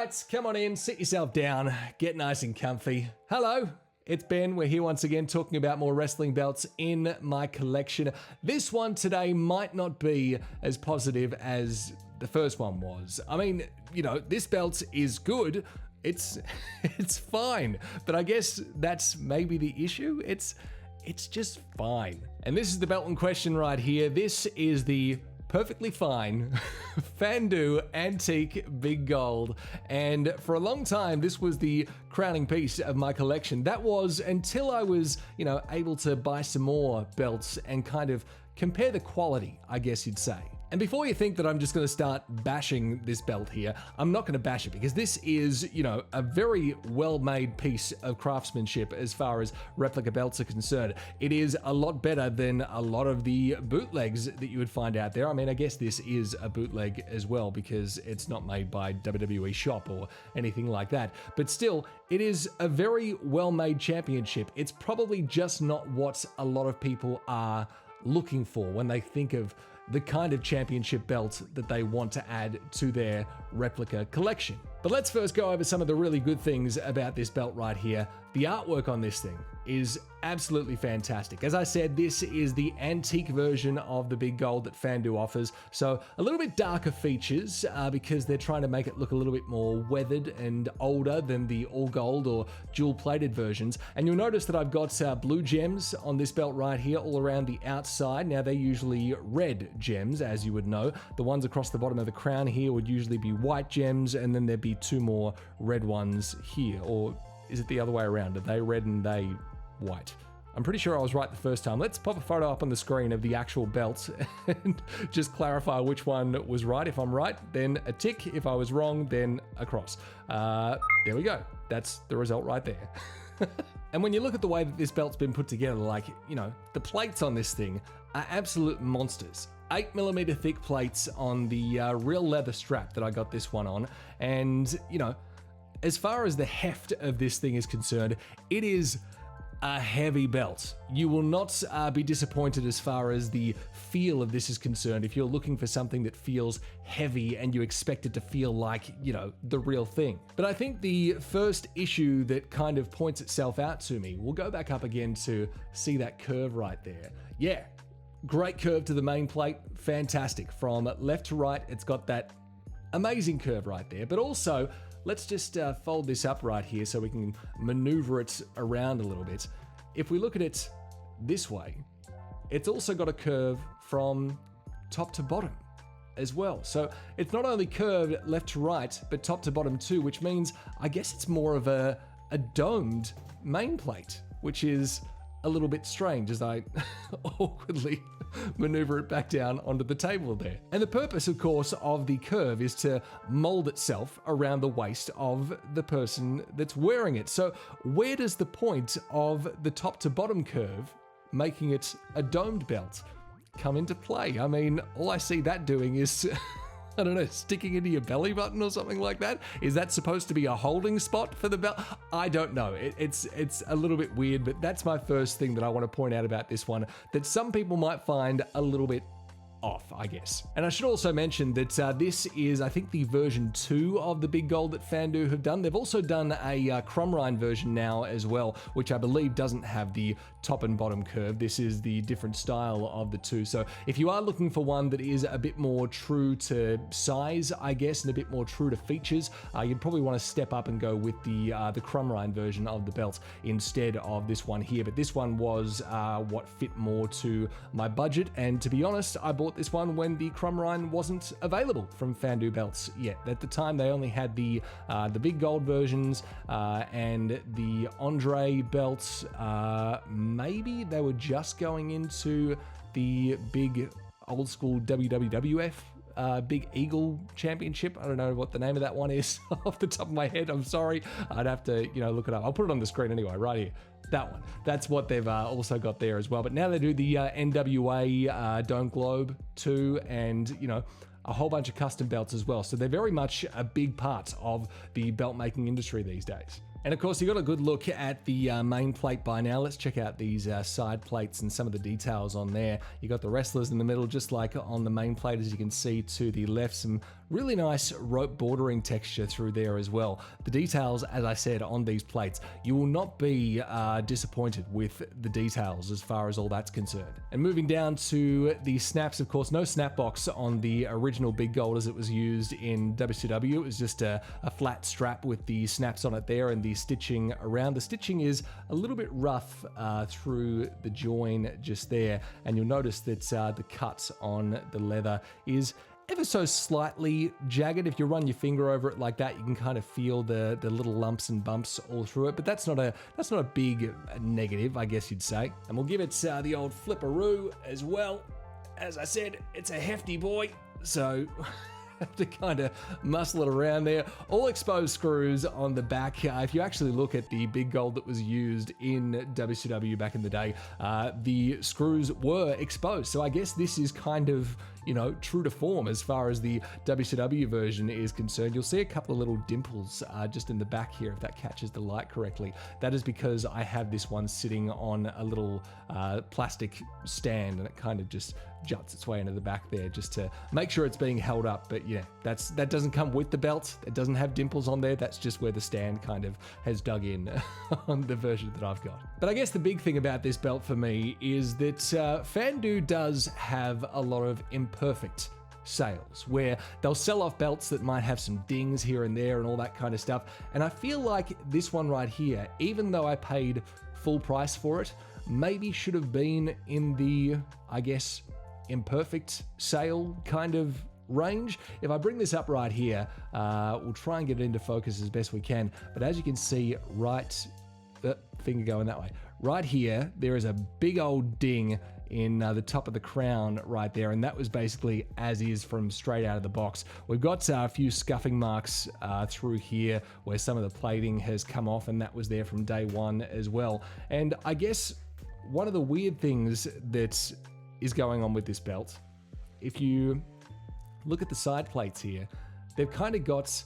right, come on in, sit yourself down, get nice and comfy. Hello, it's Ben. We're here once again talking about more wrestling belts in my collection. This one today might not be as positive as the first one was. I mean, you know, this belt is good. It's fine, but I guess that's maybe the issue. It's just fine. And this is the belt in question right here. This is the perfectly fine Fandu Antique Big Gold. And for a long time, this was the crowning piece of my collection. That was until I was, able to buy some more belts and kind of compare the quality, I guess you'd say. And before you think that I'm just going to start bashing this belt here, I'm not going to bash it because this is, a very well-made piece of craftsmanship as far as replica belts are concerned. It is a lot better than a lot of the bootlegs that you would find out there. I mean, I guess this is a bootleg as well because it's not made by WWE Shop or anything like that. But still, it is a very well-made championship. It's probably just not what a lot of people are looking for when they think of the kind of championship belt that they want to add to their replica collection. But let's first go over some of the really good things about this belt right here. The artwork on this thing is absolutely fantastic. As I said, this is the antique version of the Big Gold that Fandu offers. So a little bit darker features because they're trying to make it look a little bit more weathered and older than the all gold or dual plated versions. And you'll notice that I've got blue gems on this belt right here all around the outside. Now they're usually red gems, as you would know. The ones across the bottom of the crown here would usually be white gems, and then there'd be two more red ones here. Or is it the other way around? Are they red and they white? I'm pretty sure I was right the first time. Let's pop a photo up on the screen of the actual belt and just clarify which one was right. If I'm right, then a tick. If I was wrong, then a cross. There we go. That's the result right there. And when you look at the way that this belt's been put together, the plates on this thing are absolute monsters. 8mm thick plates on the real leather strap that I got this one on. And, as far as the heft of this thing is concerned, it is a heavy belt. You will not be disappointed as far as the feel of this is concerned if you're looking for something that feels heavy and you expect it to feel like, the real thing. But I think the first issue that kind of points itself out to me, we'll go back up again to see that curve right there. Yeah, great curve to the main plate, fantastic. From left to right, it's got that amazing curve right there, but also let's just fold this up right here so we can maneuver it around a little bit. If we look at it this way, it's also got a curve from top to bottom as well. So it's not only curved left to right, but top to bottom too, which means I guess it's more of a domed main plate, which is a little bit strange as I awkwardly maneuver it back down onto the table there. And the purpose, of course, of the curve is to mold itself around the waist of the person that's wearing it. So where does the point of the top to bottom curve, making it a domed belt, come into play? I mean, all I see that doing is I don't know, sticking into your belly button or something like that? Is that supposed to be a holding spot for the belt? I don't know. It's a little bit weird, but that's my first thing that I want to point out about this one, that some people might find a little bit off, I guess. And I should also mention that this is, I think, the version 2 of the Big Gold that Fandu have done. They've also done a crumb rind version now as well, which I believe doesn't have the top and bottom curve. This is the different style of the two. So if you are looking for one that is a bit more true to size, I guess, and a bit more true to features, you'd probably want to step up and go with the crumb rind version of the belt instead of this one here. But this one was what fit more to my budget, and to be honest, I bought this one when the crumb rind wasn't available from Fandu belts yet. At the time, they only had the Big Gold versions and the Andre belts. Maybe they were just going into the big old school WWF Big Eagle Championship. I don't know what the name of that one is off the top of my head. I'm sorry. I'd have to, look it up. I'll put it on the screen anyway, right here. That one. That's what they've also got there as well. But now they do the NWA Dome Globe too, and, a whole bunch of custom belts as well. So they're very much a big part of the belt making industry these days. And of course, you got a good look at the main plate by now. Let's check out these side plates and some of the details on there. You got the wrestlers in the middle, just like on the main plate, as you can see to the left, some Really nice rope bordering texture through there as well. The details, as I said, on these plates, you will not be disappointed with the details as far as all that's concerned. And moving down to the snaps, of course, no snap box on the original Big Gold as it was used in WCW. It was just a flat strap with the snaps on it there and the stitching around. The stitching is a little bit rough through the join just there, and you'll notice that the cut on the leather is ever so slightly jagged. If you run your finger over it like that, you can kind of feel the little lumps and bumps all through it, but that's not a big negative, I guess you'd say. And we'll give it the old flipperoo as well. As I said, it's a hefty boy, so have to kind of muscle it around there. All exposed screws on the back. If you actually look at the Big Gold that was used in WCW back in the day, the screws were exposed. So I guess this is kind of, you know, true to form as far as the WCW version is concerned. You'll see a couple of little dimples just in the back here, if that catches the light correctly. That is because I have this one sitting on a little plastic stand, and it kind of just juts its way into the back there just to make sure it's being held up. But yeah, that doesn't come with the belt. It doesn't have dimples on there. That's just where the stand kind of has dug in on the version that I've got. But I guess the big thing about this belt for me is that Fandu does have a lot of imperfect sales, where they'll sell off belts that might have some dings here and there and all that kind of stuff. And I feel like this one right here, even though I paid full price for it, maybe should have been in the, I guess, imperfect sale kind of range. If I bring this up right here, we'll try and get it into focus as best we can. But as you can see, finger going that way. Right here, there is a big old ding in the top of the crown right there, and that was basically as is from straight out of the box. We've got a few scuffing marks through here where some of the plating has come off, and that was there from day one as well. And I guess one of the weird things that is going on with this belt, if you look at the side plates here, they've kind of got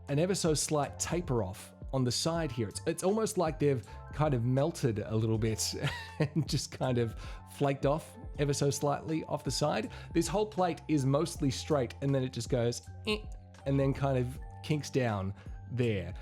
an ever so slight taper off on the side here. It's almost like they've kind of melted a little bit and just kind of flaked off ever so slightly off the side. This whole plate is mostly straight, and then it just goes and then kind of kinks down there.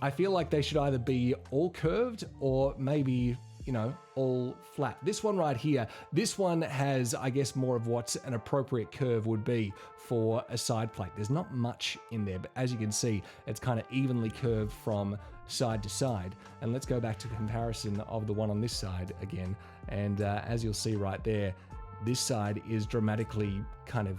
I feel like they should either be all curved or maybe, you know, all flat. This one right here, this one has, I guess, more of what an appropriate curve would be for a side plate. There's not much in there, but as you can see, it's kind of evenly curved from side to side. And let's go back to comparison of the one on this side again. And as you'll see right there, this side is dramatically kind of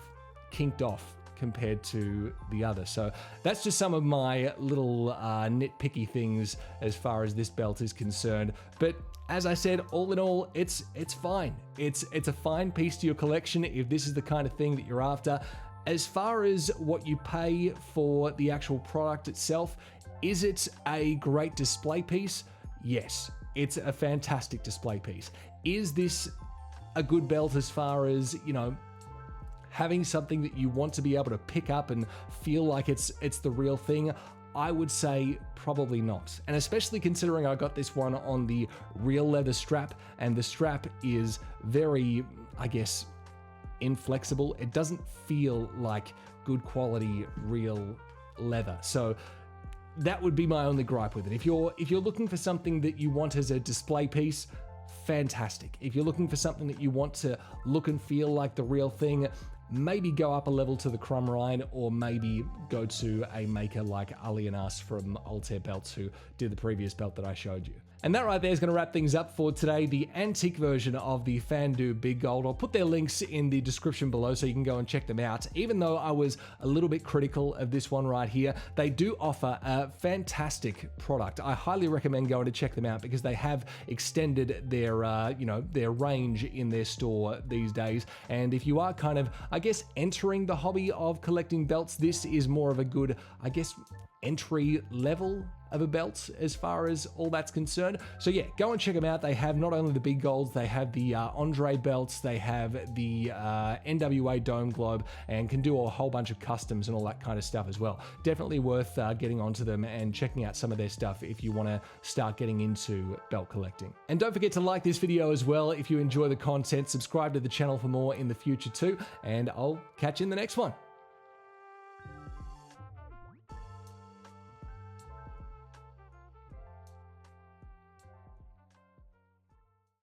kinked off compared to the other. So that's just some of my little nitpicky things as far as this belt is concerned. But as I said, all in all, it's fine. It's a fine piece to your collection if this is the kind of thing that you're after. As far as what you pay for the actual product itself, is it a great display piece? Yes, it's a fantastic display piece. Is this a good belt as far as, you know, having something that you want to be able to pick up and feel like it's the real thing? I would say probably not. And especially considering I got this one on the real leather strap, and the strap is very, I guess, inflexible. It doesn't feel like good quality real leather. So that would be my only gripe with it. If you're looking for something that you want as a display piece, fantastic. If you're looking for something that you want to look and feel like the real thing, maybe go up a level to the Crumb Rind, or maybe go to a maker like Ali and Us from Altair Belts, who did the previous belt that I showed you. And that right there is going to wrap things up for today, the antique version of the Fandu Big Gold. I'll put their links in the description below so you can go and check them out. Even though I was a little bit critical of this one right here, they do offer a fantastic product. I highly recommend going to check them out because they have extended their, their range in their store these days. And if you are kind of, I guess, entering the hobby of collecting belts, this is more of a good, I guess, entry level of a belt as far as all that's concerned. So yeah, go and check them out. They have not only the big golds, they have the Andre belts, they have the NWA Dome Globe, and can do a whole bunch of customs and all that kind of stuff as well. Definitely worth getting onto them and checking out some of their stuff if you want to start getting into belt collecting. And don't forget to like this video as well if you enjoy the content. Subscribe to the channel for more in the future too, and I'll catch you in the next one.